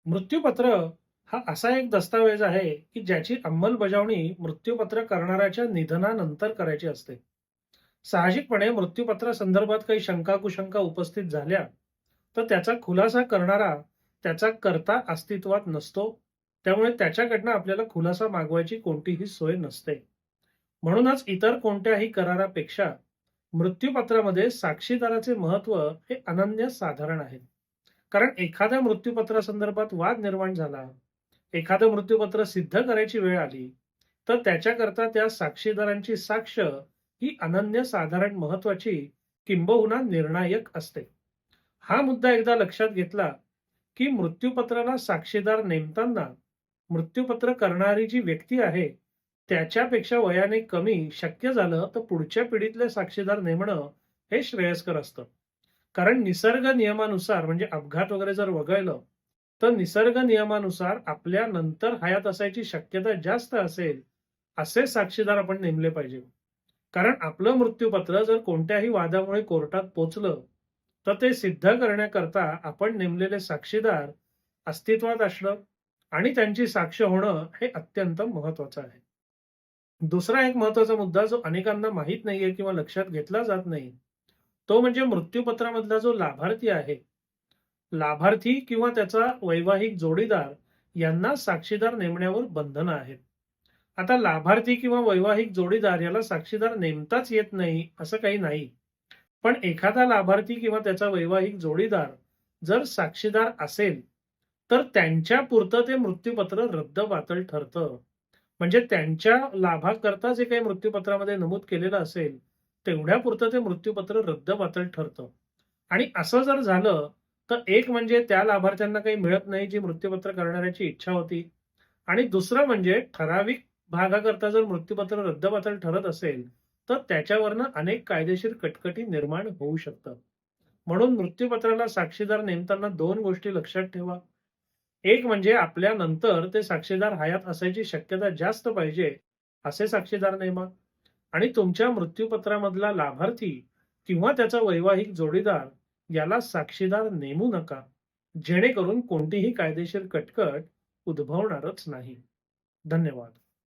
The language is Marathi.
मृत्यूपत्र हा असा एक दस्तावेज आहे की ज्याची अंमलबजावणी मृत्यूपत्र करणाऱ्याच्या निधनानंतर करायची असते. साहजिकपणे मृत्यूपत्रा संदर्भात काही शंका कुशंका उपस्थित झाल्या तर त्याचा खुलासा करणारा त्याचा कर्ता अस्तित्वात नसतो. त्यामुळे त्याच्याकडनं आपल्याला खुलासा मागवायची कोणतीही सोय नसते. म्हणूनच इतर कोणत्याही करारापेक्षा मृत्यूपत्रामध्ये साक्षीदाराचे महत्व हे अनन्य साधारण आहे. कारण एखाद्या मृत्यूपत्रासंदर्भात वाद निर्माण झाला, एखादं मृत्यूपत्र सिद्ध करायची वेळ आली, तर त्याच्याकरता त्या साक्षीदारांची साक्ष ही अनन्यसाधारण महत्वाची किंबहुना निर्णायक असते. हा मुद्दा एकदा लक्षात घेतला, की मृत्यूपत्राला साक्षीदार नेमताना मृत्यूपत्र करणारी जी व्यक्ती आहे, त्याच्यापेक्षा वयाने कमी शक्य झालं तर पुढच्या पिढीतले साक्षीदार नेमणं हे श्रेयस्कर असतं. कारण निसर्ग नियमानुसार म्हणजे अपघात वगैरे जर वगळलं, तर निसर्ग नियमानुसार आपल्या नंतर हयात असायची शक्यता जास्त असेल, असे साक्षीदार आपण नेमले पाहिजे. कारण आपलं मृत्यूपत्र जर कोणत्याही वादामुळे कोर्टात पोचलं, तर ते सिद्ध करण्याकरता आपण नेमलेले साक्षीदार अस्तित्वात असणं आणि त्यांची साक्ष होणं हे अत्यंत महत्वाचं आहे. दुसरा एक महत्वाचा मुद्दा जो अनेकांना माहीत नाहीये किंवा लक्षात घेतला जात नाही, तो म्हणजे मृत्यूपत्रामधला जो लाभार्थी आहे, लाभार्थी किंवा त्याचा वैवाहिक जोडीदार यांना साक्षीदार नेमण्यावर बंधनं आहेत. आता लाभार्थी किंवा वैवाहिक जोडीदार याला साक्षीदार नेमताच येत नाही असं काही नाही. पण एखादा लाभार्थी किंवा त्याचा वैवाहिक जोडीदार जर साक्षीदार असेल, तर त्यांच्या पुरतं ते मृत्यूपत्र रद्दबातल ठरतं. म्हणजे त्यांच्या लाभाकरता जे काही मृत्यूपत्रामध्ये नमूद केलेलं असेल, तेवढ्यापुरतं ते मृत्यूपत्र रद्दबातल ठरतं. आणि असं जर झालं, तर एक म्हणजे त्या लाभार्थ्यांना काही मिळत नाही जी मृत्यूपत्र करणाऱ्याची इच्छा होती. आणि दुसरं म्हणजे ठराविक भागाकरता जर मृत्यूपत्र रद्दबातल ठरत असेल, तर त्याच्यावरनं अनेक कायदेशीर कटकटी निर्माण होऊ शकतात. म्हणून मृत्यूपत्राला साक्षीदार नेमताना दोन गोष्टी लक्षात ठेवा. एक म्हणजे आपल्या नंतर ते साक्षीदार हयात असायची शक्यता जास्त पाहिजे असे साक्षीदार नेमा. आणि तुमच्या मृत्यूपत्रामधला लाभार्थी किंवा त्याचा वैवाहिक जोडीदार याला साक्षीदार नेमू नका, जेणेकरून कोणतीही कायदेशीर कटकट उद्भवणारच नाही. धन्यवाद.